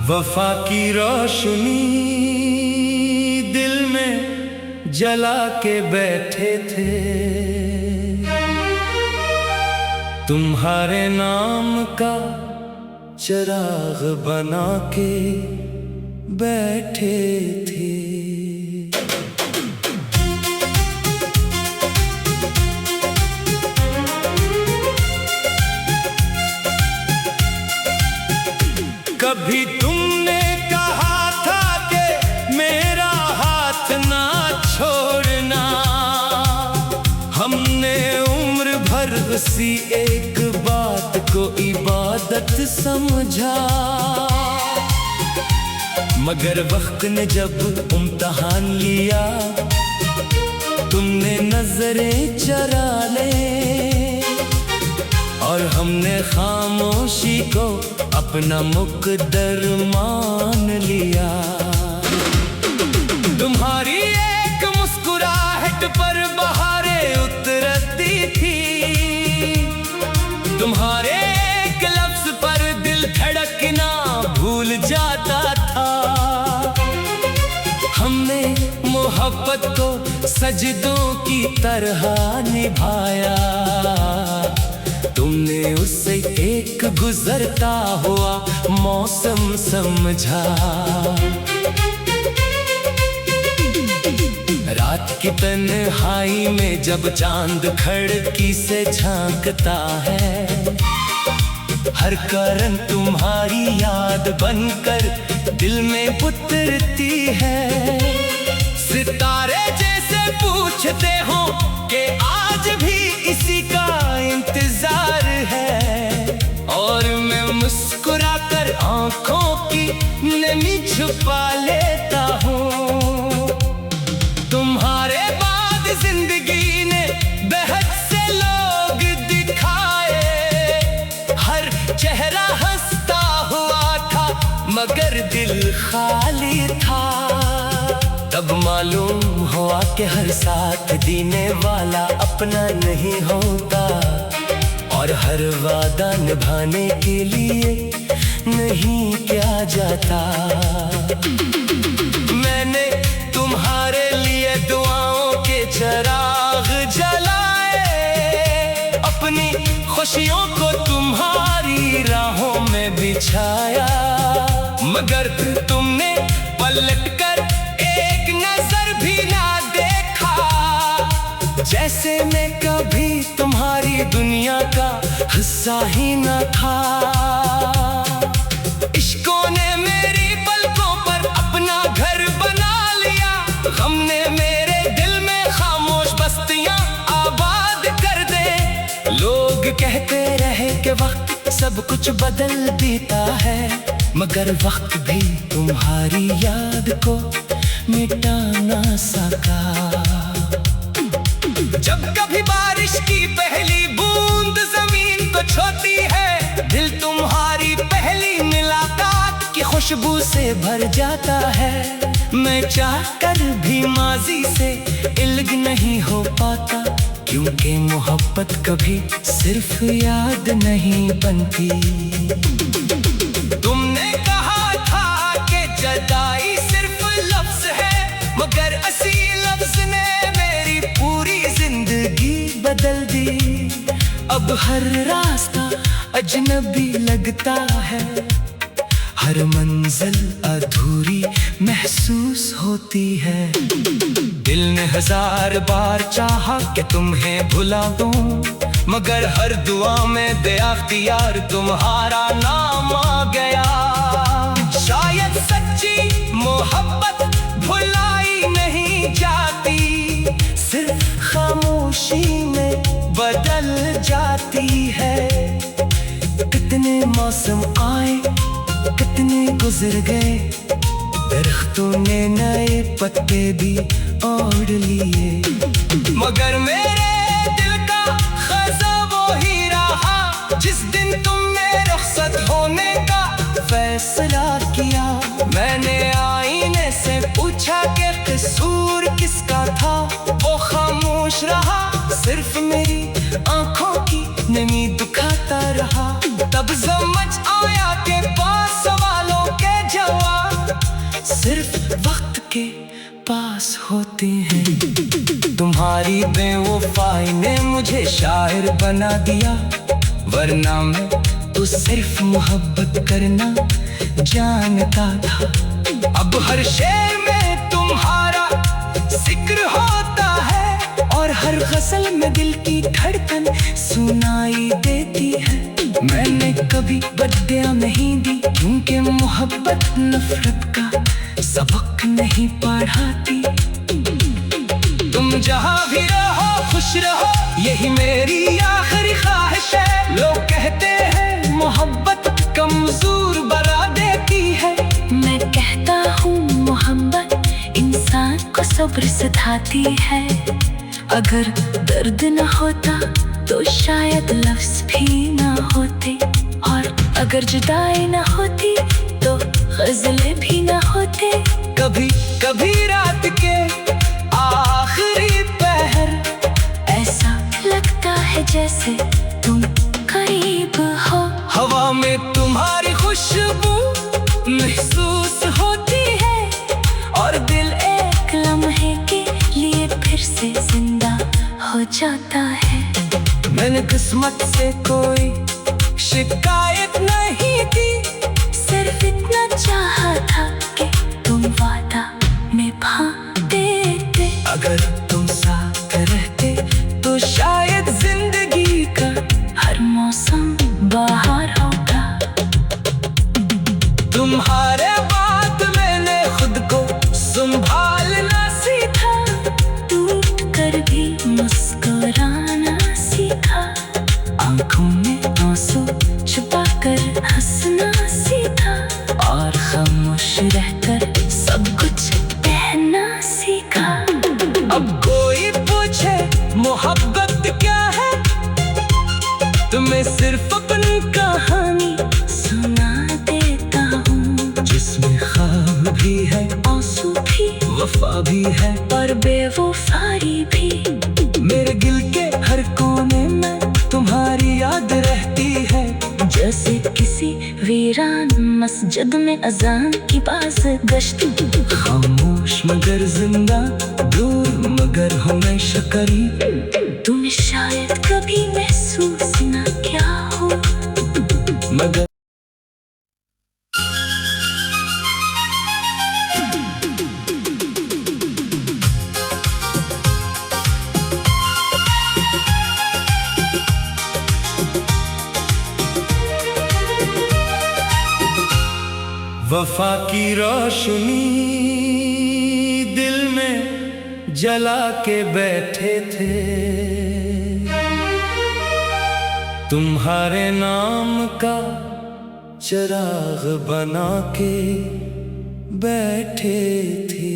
वफा की रोशनी दिल में जला के बैठे थे, तुम्हारे नाम का चिराग बना के बैठे थे। कभी तुमने कहा था कि मेरा हाथ ना छोड़ना, हमने उम्र भर उसी एक बात को इबादत समझा। मगर वक्त ने जब इम्तिहान लिया, तुमने नजरें चरा ले और हमने खामोशी को अपना मुकद्दर मान लिया। तुम्हारी एक मुस्कुराहट पर बहारें उतरती थी, तुम्हारे एक लफ्ज पर दिल धड़कना भूल जाता था। हमने मोहब्बत को सजदों की तरह निभाया, तुमने उसे एक गुजरता हुआ मौसम समझा। रात की तन्हाई में जब चांद खिड़की से झांकता है, हर करन तुम्हारी याद बनकर दिल में उतरती है। सितारे जैसे पूछते हो कि आज भी इसी का इंतजार है, और मैं मुस्कुरा कर आंखों की नमी छुपा लेता हूँ। तुम्हारे बाद जिंदगी ने बेहद से लोग दिखाए, हर चेहरा हंसता हुआ था मगर दिल खाली था। तब मालूम हुआ कि हर साथ देने वाला अपना नहीं होता, और हर वादा निभाने के लिए नहीं किया जाता। मैंने तुम्हारे लिए दुआओं के चिराग जलाए, अपनी खुशियों को तुम्हारी राहों में बिछाया। मगर तुमने पलटकर एक नजर भी ना देखा, जैसे मैं कभी तुम्हारी दुनिया का हिस्सा ही न था। इश्कों ने मेरी पलकों पर अपना घर बना लिया, हमने मेरे दिल में खामोश बस्तियां आबाद कर दे। लोग कहते रहे कि वक्त सब कुछ बदल देता है, मगर वक्त भी तुम्हारी याद को मिटा ना सका। जब कभी बारिश की पहली बूंद जमीन को छूती है, दिल तुम्हारी पहली मुलाकात की खुशबू से भर जाता है। मैं चाहकर भी माजी से इल्ग नहीं हो पाता, क्योंकि मोहब्बत कभी सिर्फ याद नहीं बनती। तुमने कहा था कि जुदाई सिर्फ लफ्ज है, मगर असी लफ्ज ने मेरी पूरी जिंदगी बदल दी। अब हर रास्ता अजनबी लगता है, हर मंजिल अधूरी महसूस होती है। दिल ने हजार बार चाहा कि तुम्हें भुला दूं, मगर हर दुआ में बेअख्तियार तुम्हारा नाम आ गया। शायद सच्ची मोहब्बत भुलाई नहीं जाती, सिर्फ खामोशी में बदल जाती है। कितने मौसम आए, कितने गुजर गए, दरख्तों ने नए पत्ते भी ओढ़ लिए, मगर मेरे दिल का खज़ा वो ही रहा। जिस दिन तुमने रुखसत होने का फैसला किया, मैंने आईने से पूछा कि कसूर किसका था। वो खामोश रहा, सिर्फ मेरी आंखों की नमी दुखाता रहा। तब समझ आया कि पास सवालों के होते हैं। तुम्हारी बेवफाई ने मुझे शायर बना दिया, वरना मैं तो सिर्फ मोहब्बत करना जानता था। अब हर शेर में तुम्हारा जिक्र होता है और हर गजल में दिल की धड़कन सुनाई देती है। मैंने कभी बद्दियां नहीं दी, क्योंकि मोहब्बत नफरत का सबक नहीं पढ़ाती। तुम जहां भी रहो खुश रहो, यही मेरी आखिरी ख्वाहिश है। लोग कहते हैं मोहब्बत कमजोर बना देती है, मैं कहता हूँ मोहब्बत इंसान को सब्र सिखाती है। अगर दर्द न होता तो शायद लफ्ज भी न होते, और अगर जुदाई न होती तो गजलें भी न होते। कभी कभी रात के आखिरी पहर ऐसा लगता है जैसे तुम करीब हो, हवा में तुम्हारी खुशबू महसूस होती है, और दिल एक लम्हे के लिए फिर से जिंदा हो जाता है। मैंने किस्मत से कोई शिकायत नहीं की, सिर्फ इतना चाहा था कि तुम वादा निभा देते। अगर तुम साथ रहते तो शायद जिंदगी का हर मौसम बहार होगा। तुम्हारे बाद मैंने खुद को संभालना सीखा, टूट कर भी मुस्कुराना सीखा, आंखों में आंसू छुपा कर हंसना सीखा, और खामोश रहकर सब कुछ कहना सीखा। अब कोई पूछे मोहब्बत क्या है, तो मैं सिर्फ अपनी कहानी सुना देता हूँ, जिसमें ख्वाब भी है, आंसू भी, वफा भी है, और बेवफाई भी। मेरे दिल के हर कोने में तुम्हारी याद रहती है, जैसे किसी वीरान मस्जिद में अजान की बाज गश्त। खामोश मगर जिंदा, दूर मगर हमेशा करीब। तुम्हें शायद कभी महसूस न किया हो, मगर वफा की रोशनी दिल में जला के बैठे थे, तुम्हारे नाम का चिराग बना के बैठे थे।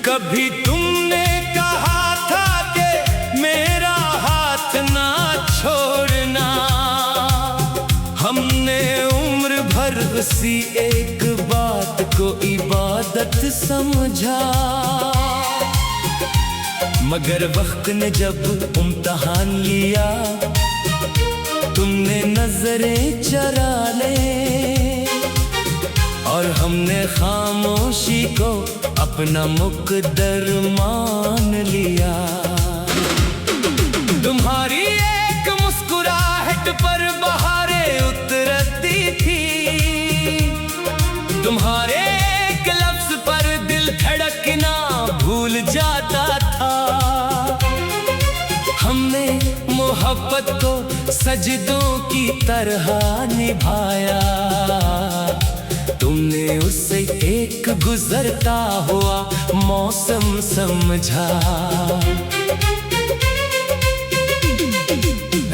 कभी तुमने कहा था कि मेरा हाथ ना छोड़ना, हमने उम्र भर उसी एक बात को इबादत समझा। मगर वक्त ने जब इम्तिहान लिया, तुमने नजरें चरा ले, और हमने खामोशी को अपना मुकद्दर मान लिया। तुम्हारी एक मुस्कुराहट पर बहारें उतरती थी, तुम्हारे एक लफ्ज पर दिल धड़कना भूल जाता था। हमने मोहब्बत को सजदों की तरह निभाया, तुमने उसे एक गुजरता हुआ मौसम समझा।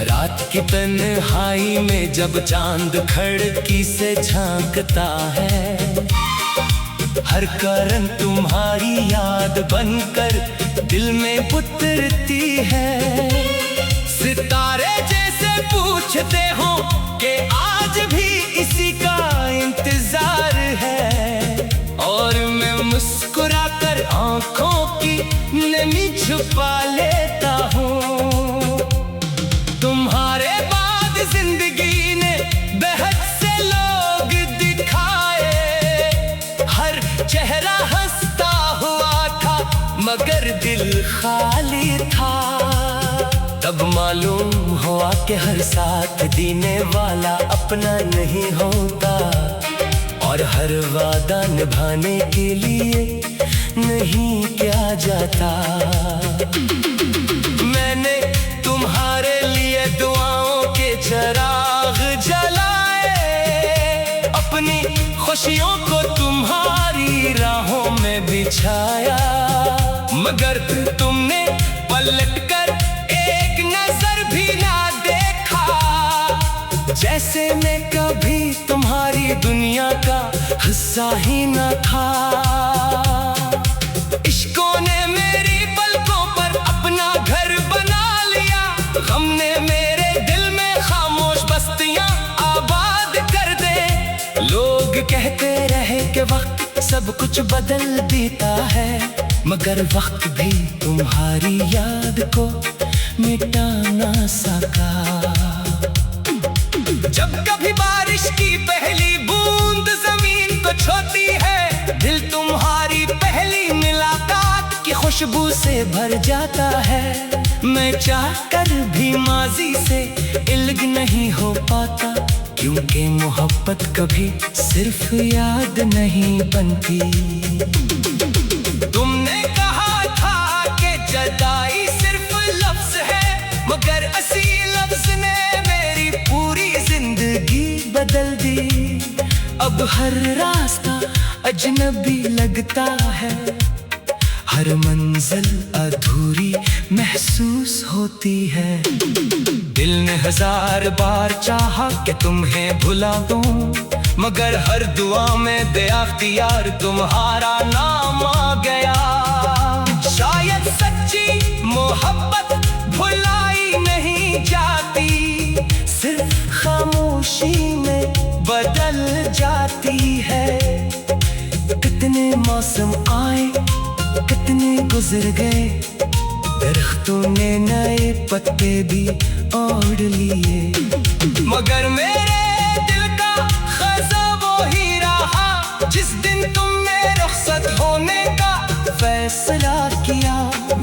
रात की तन्हाई में जब चांद खिड़की से झांकता है, हर कारण तुम्हारी याद बनकर दिल में उतरती है। सितारे जैसे पूछते हो कि आज भी इसी का इंतजार है, और मैं मुस्कुरा कर आंखों की नमी छुपा लेता हूँ। तुम्हारे बाद जिंदगी ने बेहद से लोग दिखाए, हर चेहरा हंसता हुआ था मगर दिल खाली था। तब मालूम हुआ कि हर साथ देने वाला अपना नहीं होता, और हर वादा निभाने के लिए नहीं किया जाता। मैंने तुम्हारे लिए दुआओं के चिराग जलाए, अपनी खुशियों को तुम्हारी राहों में बिछाया, मगर तुमने पलटकर एक नजर भी ना देखा, जैसे मैं कभी तुम्हारी दुनिया का हिस्सा ही न था। इश्कों ने मेरी पलकों पर अपना घर बना लिया, हमने मेरे दिल में खामोश बस्तियां आबाद कर दे। लोग कहते रहे कि वक्त सब कुछ बदल देता है, मगर वक्त भी तुम्हारी याद को मिटा ना सका। जब कभी बारिश की पहली बूंद जमीन को छूती है, दिल तुम्हारी पहली मुलाकात की खुशबू से भर जाता है। मैं चाहकर भी माजी से इल्ग नहीं हो पाता, क्योंकि मोहब्बत कभी सिर्फ याद नहीं बनती। तुमने कहा था कि जुदाई सिर्फ लफ्ज है, मगर असी लफ्ज ने मेरी पूरी जिंदगी बदल दी। अब हर रास्ता अजनबी लगता है, हर मंजिल अधूरी महसूस होती है। दिल ने 1000 बार चाहा कि तुम्हें भुला दूं, मगर हर दुआ में बेअख्तियार तुम्हारा नाम आ गया। शायद सच्ची मोहब्बत भुलाई नहीं जाती, सिर्फ खामोशी में बदल जाती है। कितने मौसम आए, कितने गुजर गए, दरख्तों ने नए पत्ते भी ओढ़ लिए, मगर मेरे दिल का खज़ा वो ही रहा जिस दिन तुमने रुखसत होने का फैसला किया।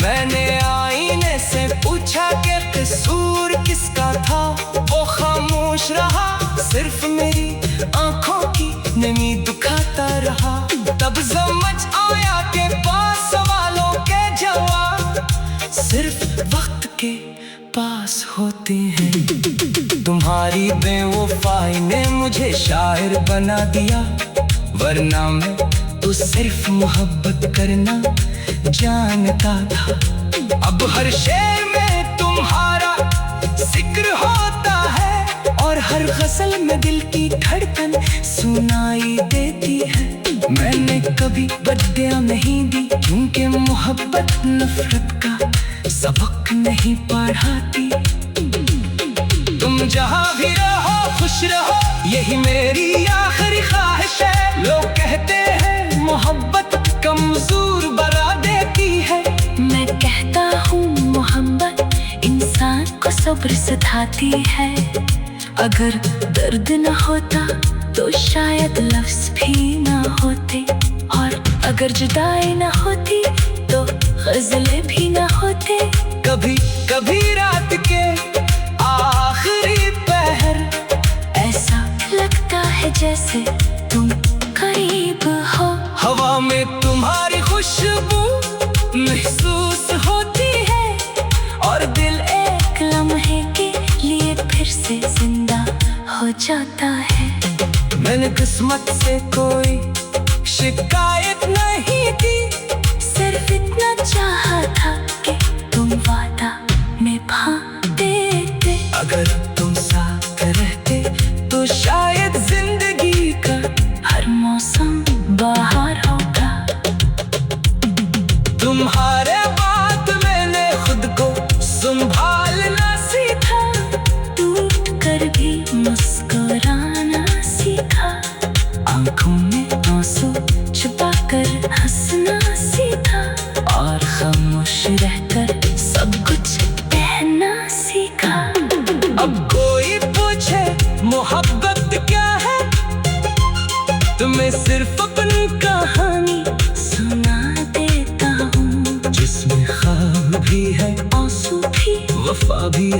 मैंने आईने से पूछा कि कसूर किसका था, वो खामोश रहा, सिर्फ मेरी आंखों की नमी दुखाता रहा। तब समझ आया कि पास सवालों के जवाब सिर्फ वक्त के पास होते हैं। तुम्हारी बेवफाई ने मुझे शायर बना दिया, वरना मैं तो सिर्फ मोहब्बत करना जानता था। अब हर शेर में तुम्हारा जिक्र होता है, और हर गजल में दिल की धड़कन सुनाई देती है। मैंने कभी बद्दियां नहीं दी, क्योंकि मोहब्बत नफरत का सबक नहीं पढ़ाती। तुम जहां भी रहो खुश रहो, यही मेरी आखिरी ख्वाहिश है। लोग कहते हैं मोहब्बत कमजोर बना देती है, मैं कहता हूँ मोहब्बत इंसान को सब्र सिखाती है। अगर दर्द न होता तो शायद लफ्ज भी न होते, और अगर जुदाई न होती तो गजलें भी न होते। कभी कभी रात के आखिरी पहर ऐसा लगता है जैसे तुम करीब हो, हवा में तुम्हारी खुशबू महसूस होती है, और दिल एक लम्हे के लिए फिर से जिंदा हो जाता है। मैंने किस्मत से कोई शिकायत नहीं की, सिर्फ इतना चाहा था कि तुम वादा निभा देते। अगर तुम साथ रहते तो शायद जिंदगी का हर मौसम बाहर होगा। तुम्हारे बाद मैंने खुद को संभालना सीखा, टूट कर भी मुस्कुराना सीखा, आंखों में आंसू छुपा कर हंसना सीखा, और खामोश रहकर सब कुछ कहना सीखा।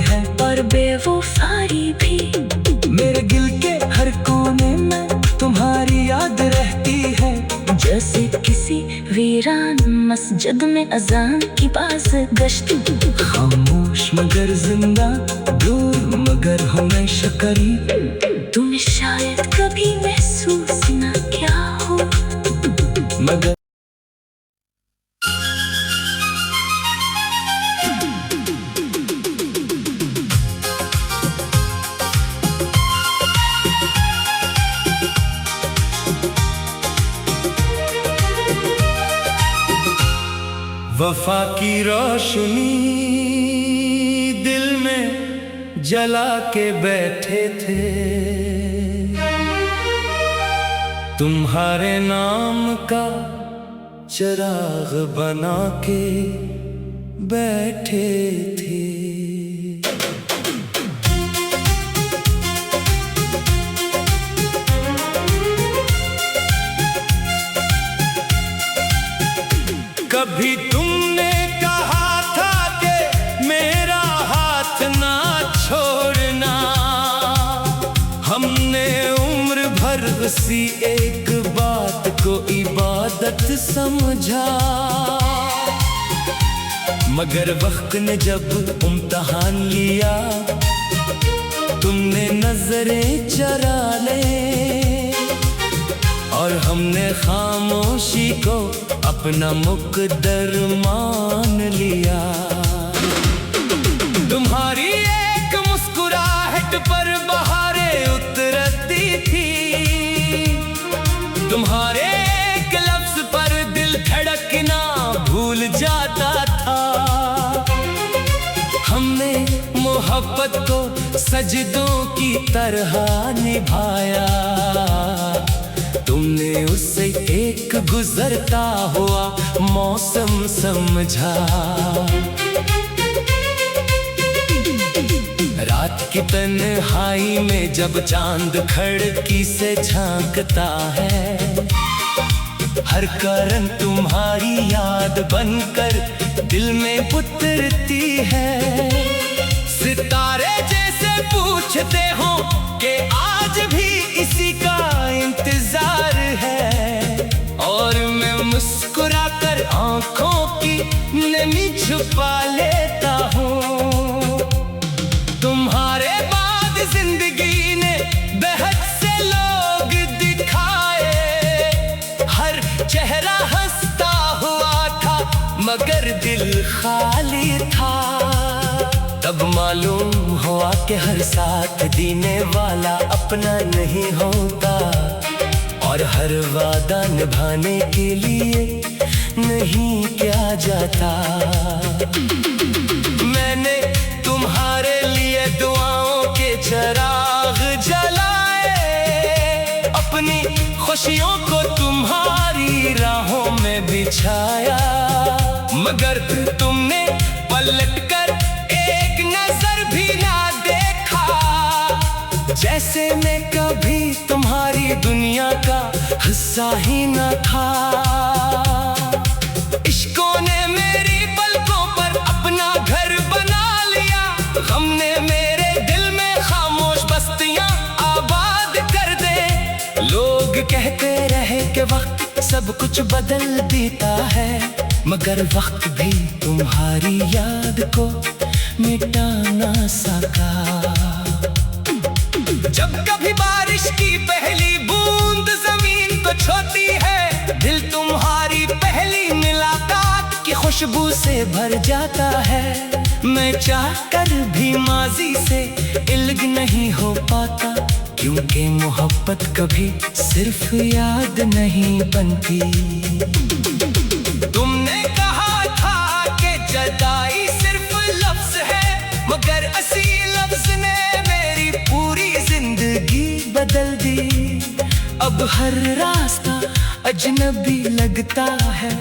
है और बेवफाई भी। मेरे दिल के हर कोने में तुम्हारी याद रहती है, जैसे किसी वीरान मस्जिद में अजान की बाज गश्त। खामोश मगर जिंदा, दूर मगर हमेशा करीब। तुम शायद कभी महसूस न क्या हो, मगर वफा की रोशनी दिल में जला के बैठे थे, तुम्हारे नाम का चिराग बना के बैठे थे। कभी तुमने कहा था कि मेरा हाथ ना छोड़ना, हमने उम्र भर उसी एक बात को इबादत समझा। मगर वक्त ने जब इम्तिहान लिया, तुमने नजरें चरा ले और हमने खामोशी को अपना मुकद्दर मान लिया। तुम्हारी एक मुस्कुराहट पर बहारें उतरती थी, तुम्हारे एक लफ्ज पर दिल धड़कना भूल जाता था। हमने मोहब्बत को सजदों की तरह निभाया, तुमने उसे एक गुजरता हुआ मौसम समझा। रात की तन्हाई में जब चांद खिड़की से झांकता है, हर करन तुम्हारी याद बनकर दिल में उतरती है। सितारे जैसे पूछते हो कि आज भी इसी का इंतजार है, और मैं मुस्कुरा कर आंखों की नमी छुपा लेता हूँ। तुम्हारे बाद जिंदगी ने बेहद से लोग दिखाए, हर चेहरा हंसता हुआ था मगर दिल खाली था। तब मालूम हुआ कि हर साथ देने वाला अपना नहीं होता, और हर वादा निभाने के लिए नहीं किया जाता। मैंने तुम्हारे लिए दुआओं के चिराग जलाए, अपनी खुशियों को तुम्हारी राहों में बिछाया। मगर तुमने पलटकर एक नजर भी ना देखा, जैसे मैं कभी तुम्हारी दुनिया का हिस्सा ही न था। इश्कों ने मेरी पलकों पर अपना घर बना लिया, गम ने मेरे दिल में खामोश बस्तियां आबाद कर दे। लोग कहते रहे कि वक्त सब कुछ बदल देता है, मगर वक्त भी तुम्हारी याद को मिटा ना सका। जब कभी बारिश की पहली बूंद जमीन को छूती है, दिल तुम्हारी पहली मुलाकात की खुशबू से भर जाता है। मैं चाहकर भी माजी से इल्ग नहीं हो पाता, क्योंकि मोहब्बत कभी सिर्फ याद नहीं बनती। तुमने कहा था कि जुदाई सिर्फ लफ्ज है, मगर असी लफ्ज ने मेरी पूरी जिंदगी बदल दी। अब हर रास्ता अजनबी लगता है,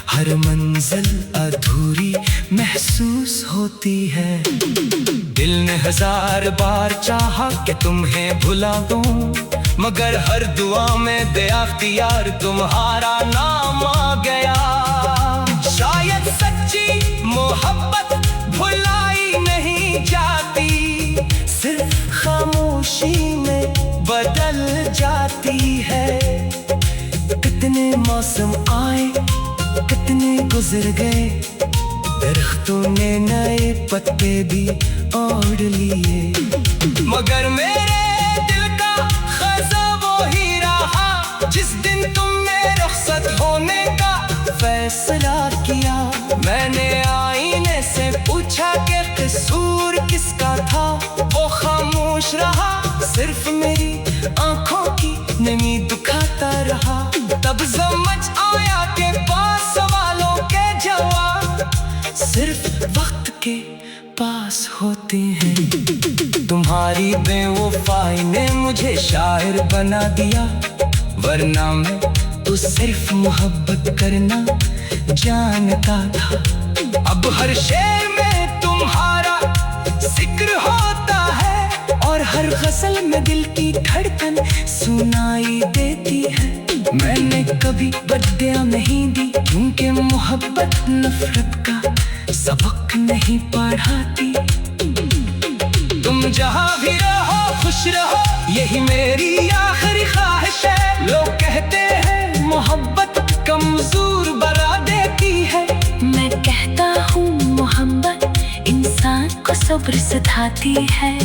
हर मंजिल अधूरी महसूस होती है। दिल ने 1000 बार चाहा कि तुम्हें भुला दूं, मगर हर दुआ में बेअख्तियार तुम्हारा नाम आ गया। शायद सच्ची मोहब्बत भुलाई नहीं बनाती है। कितने मौसम आए, कितने गुजर गए, दरख्तों ने नए पत्ते भी ओढ़ लिए, मगर मेरे दिल का खजा वो ही रहा जिस दिन तुमने रुखसत होने का फैसला किया। मैंने आईने से पूछा कि कसूर किसका था, वो खामोश रहा, सिर्फ मेरी आंखों की नमी दुखाता रहा। तब समझ आया कि पास सवालों के जवाब सिर्फ वक्त के पास होते हैं। तुम्हारी बेवफाई ने मुझे शायर बना दिया, वरना मैं तो सिर्फ मोहब्बत करना जानता था। अब हर शेर में तुम्हारा जिक्र होता है और हर गजल में दिल की धड़कन सुनाई देती है। मैंने कभी बद्दुआ नहीं दी, क्योंकि मोहब्बत नफरत का सबक नहीं पढ़ाती। तुम जहाँ भी रहो खुश रहो, यही मेरी आखिरी ख्वाहिश है। लोग कहते हैं मोहब्बत कमजोर बना देती है, मैं कहता हूँ मोहब्बत इंसान को सब्र सिखाती है।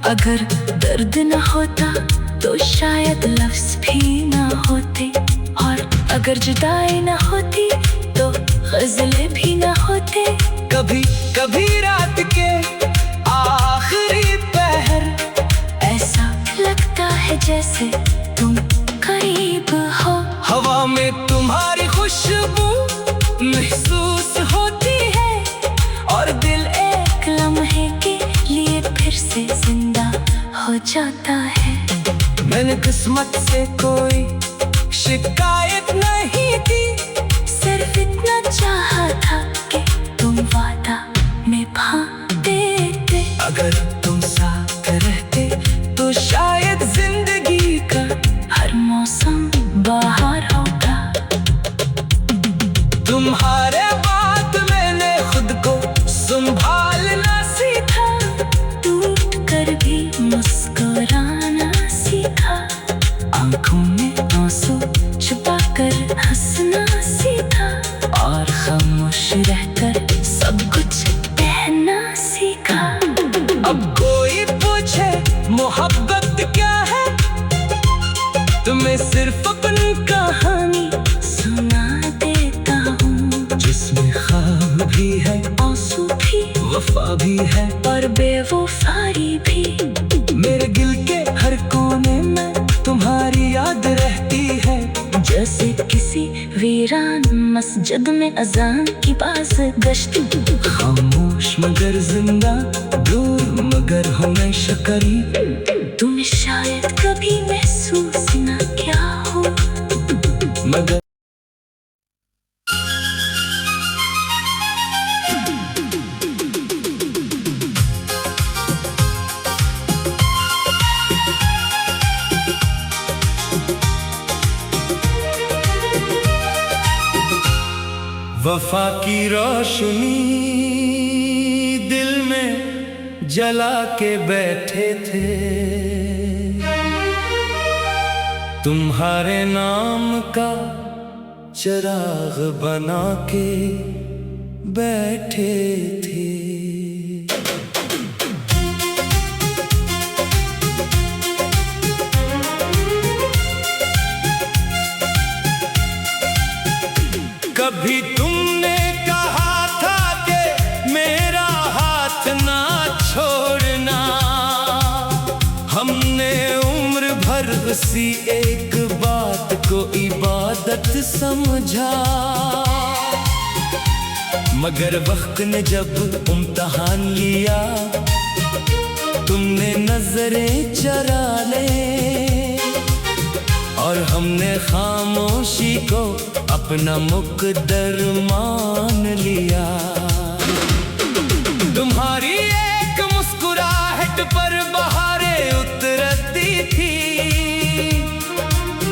अगर दर्द न होता तो शायद लफ्ज भी न होते, और अगर जुदाई न होती तो गजलें भी न होते। कभी कभी रात के आखिरी पहर ऐसा लगता है जैसे तुम करीब हो, हवा में तुम्हारी खुशबू महसूस होती है, और दिल एक लम्हे के लिए फिर से जिंदा हो जाता है। मैंने किस्मत से कोई शिकायत नहीं की, सिर्फ इतना चाहा था कि तुम वादा निभा देते। अगर तुम साथ रहते तो शायद जिंदगी का हर मौसम बाहर होगा। तुम्हारे बाद मैंने खुद को संभालना सीखा, टूट कर भी मुस्कुराना सीखा, आंखों में आंसू छुपा कर हंसना सीखा, और खामोश रहकर सब कुछ कहना सीखा। अब कोई पूछे मोहब्बत क्या है, तो मैं सिर्फ अपनी कहानी सुना देता हूँ, जिसमें ख्वाब भी है, आंसू भी, वफा भी है, और बेवफाई भी। मेरे दिल के हर कोने में तुम्हारी याद रहती है, जैसे किसी वीरान मस्जिद में अजान की बाज गश्त। खामोश मगर जिंदा, दूर मगर हमेशा करीब। तुम्हें शायद कभी महसूस न क्या हो, मगर वफा की रोशनी दिल में जला के बैठे थे, तुम्हारे नाम का चिराग बना के बैठे थे। कभी तुमने कहा था कि मेरा हाथ ना छोड़ना, हमने उम्र भर उसी एक बात को इबादत समझा, मगर वक्त ने जब इम्तिहान लिया, तुमने नजरें चरा ले, और हमने खामोशी को अपना मुकद्दर मान लिया। तुम्हारी एक मुस्कुराहट पर बहारें उतरती थी,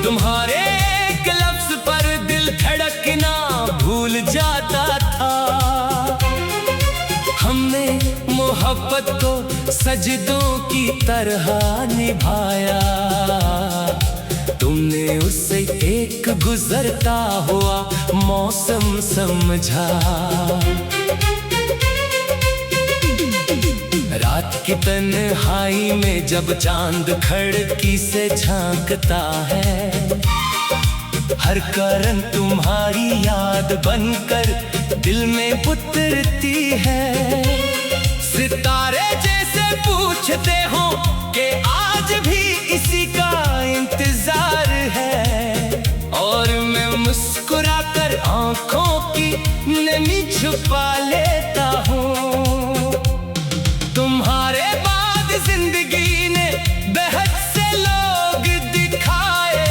तुम्हारे एक लफ्ज पर दिल धड़कना भूल जाता था। हमने मोहब्बत को सजदों की तरह निभाया, तुमने उसे एक गुजरता हुआ मौसम समझा। रात की तन्हाई में जब चांद खिड़की से झांकता है, हर करन तुम्हारी याद बनकर दिल में उतरती है। सितारे जैसे पूछते हो कि आज भी इसी का इंतजार है, और मैं मुस्कुराकर आंखों की नमी छुपा लेता हूँ। तुम्हारे बाद जिंदगी ने बेहद से लोग दिखाए,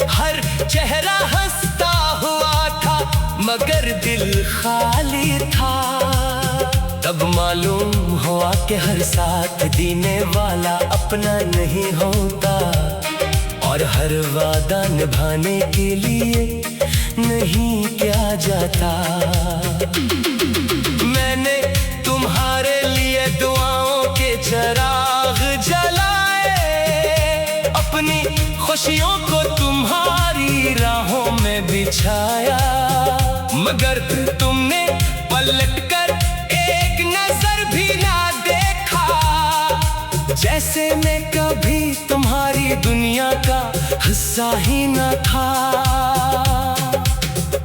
हर चेहरा हंसता हुआ था मगर दिल खाली था। तब मालूम हुआ कि हर साथ देने वाला अपना नहीं होता, और हर वादा निभाने के लिए नहीं किया जाता। मैंने तुम्हारे लिए दुआओं के चिराग जलाए, अपनी खुशियों को तुम्हारी राहों में बिछाया, मगर तुमने पलटकर एक नजर भी ना देखा। जैसे मैं कभी तुम्हारी दुनिया का हिस्सा ही न था।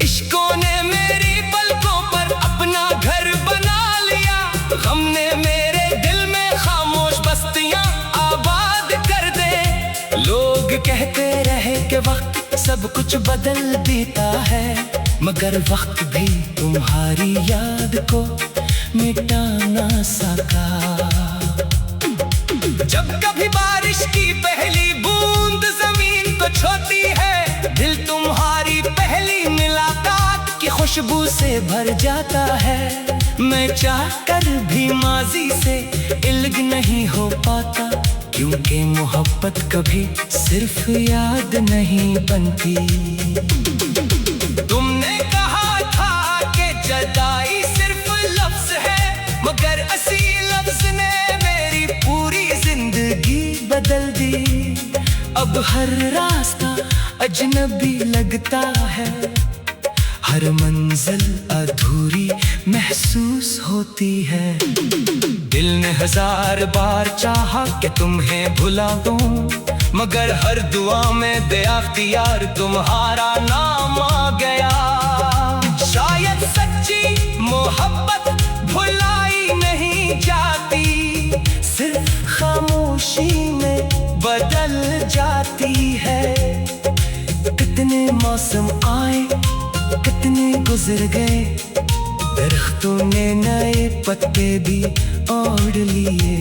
इश्कों ने मेरी पलकों पर अपना घर बना लिया, गम ने मेरे दिल में खामोश बस्तियां आबाद कर दे। लोग कहते रहे कि वक्त सब कुछ बदल देता है, मगर वक्त भी तुम्हारी याद को मिटा ना सका। जब कभी बारिश की पहली बूंद जमीन को छूती है, दिल तुम्हारी पहली मुलाकात की खुशबू से भर जाता है। मैं चाहकर भी माजी से इल्ग नहीं हो पाता, क्योंकि मोहब्बत कभी सिर्फ याद नहीं बनती। तुमने कहा था कि जुदाई सिर्फ लफ्ज है, मगर असी लफ्ज ने मेरी पूरी जिंदगी बदल दी। अब हर रास्ता अजनबी लगता है, हर मंजिल अधूरी महसूस होती है। दिल ने हजार बार चाहा कि तुम्हें भुला दूं, मगर हर दुआ में बेअख्तियार तुम्हारा नाम आ गया। शायद सच्ची मोहब्बत भुलाई नहीं जाती, सिर्फ खामोशी में बदल जाती है। कितने मौसम आए, कितने गुजर गए, दरख्तों ने नए पत्ते भी ओढ़ लिए,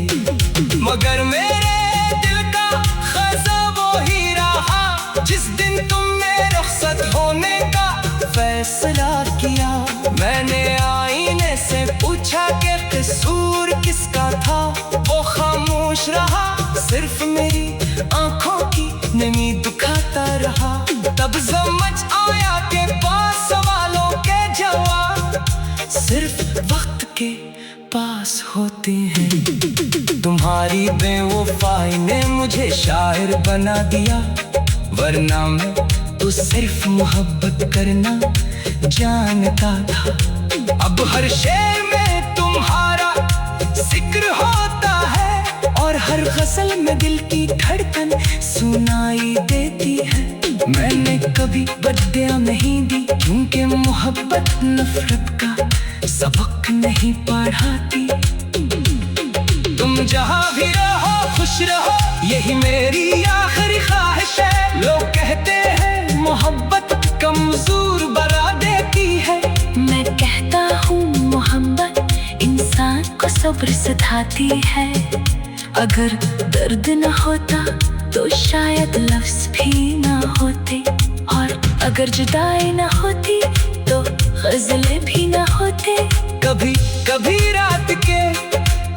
मगर मेरे दिल का खजा वो ही रहा। जिस दिन तुमने रुखसत होने का फैसला किया, मैंने आईने से पूछा कि कसूर किसका था। वो खामोश रहा, सिर्फ मेरी आंखों की नमी दुखाता रहा। तब समझ आया कि पास सवालों के जवाब सिर्फ वक्त के पास होते हैं। तुम्हारी बेवफाई ने मुझे शायर बना दिया, वरना मैं तो सिर्फ मोहब्बत करना जानता था। अब हर शेर में तुम्हारा जिक्र होता है, और हर गजल में दिल की धड़कन सुनाई देती है। मैंने कभी बददियां नहीं दी, क्योंकि मोहब्बत नफरत का सबक नहीं पढ़ाती। तुम जहां भी रहो खुश रहो, यही मेरी आखिरी ख्वाहिश है। लोग कहते हैं मोहब्बत कमजोर बना देती है, मैं कहता हूँ मोहब्बत इंसान को सब्र सिखाती है। अगर दर्द न होता तो शायद लफ्ज भी न होते, और अगर जुदाई न होती तो गजलें भी न होते। कभी कभी रात के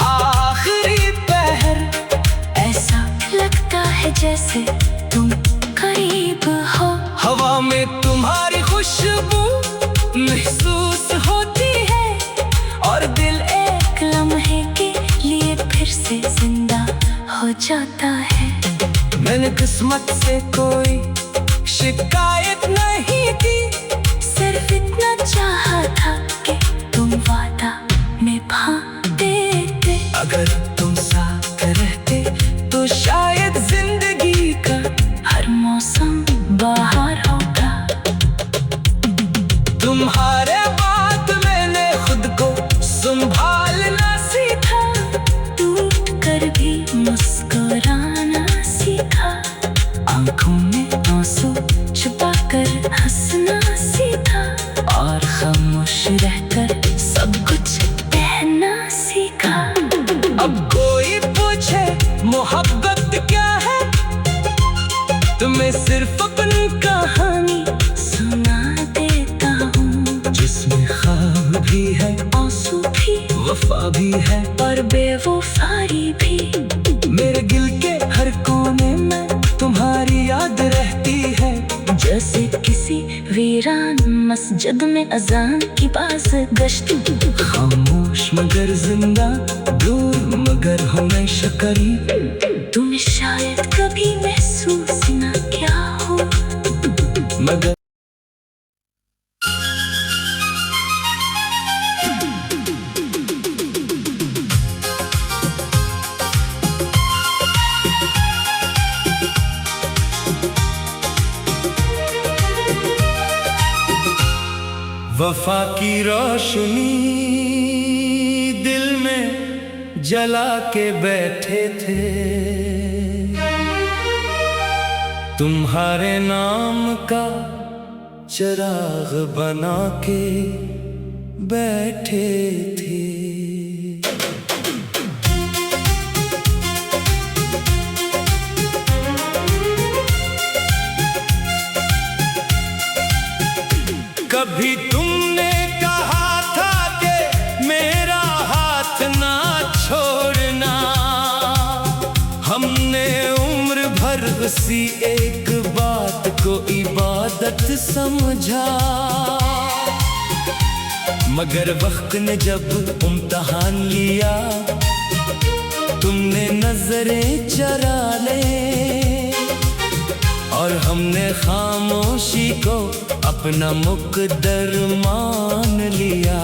आखिरी पहर ऐसा लगता है जैसे तुम करीब हो, हवा में तुम्हारी खुशबू महसूस होती है, और दिल एक लम्हे के लिए फिर से जिंदा हो जाता है। मैं मैंने किस्मत से कोई शिकायत नहीं की, सिर्फ इतना चाहा था कि तुम वादा निभा देते। अगर तुम साथ रहते तो शायद जिंदगी का हर मौसम बाहर होगा। तुम्हारे बाद मैंने खुद को संभालना सीखा, टूट कर भी मुस्कुराना सीखा। आंखों में आंसू छुपा कर हंसना सीखा, और खामोश रहकर सब कुछ कहना सीखा। अब कोई पूछे मोहब्बत क्या है, तो मैं सिर्फ अपनी कहानी सुना देता हूँ, जिसमें ख्वाब भी है, आंसू भी, वफा भी है, और बेवफाई भी। मेरे दिल के हर कोने में तुम्हारी याद रहती है, जैसे किसी वीरान मस्जिद में अजान की बाज गश्त। खामोश मगर जिंदा, दूर मगर हमेशा करीब। तुम्हें शायद कभी महसूस न क्या हो, मगर वफा की रोशनी दिल में जला के बैठे थे, तुम्हारे नाम का चिराग बना के बैठे थे। कभी तुमने कहा था कि मेरा हाथ ना छोड़ना, हमने उम्र भर उसी एक बात को इबादत समझा। मगर वक्त ने जब इम्तिहान लिया, तुमने नजरें चरा ले, और हमने खामोशी को अपना मुकद्दर मान लिया।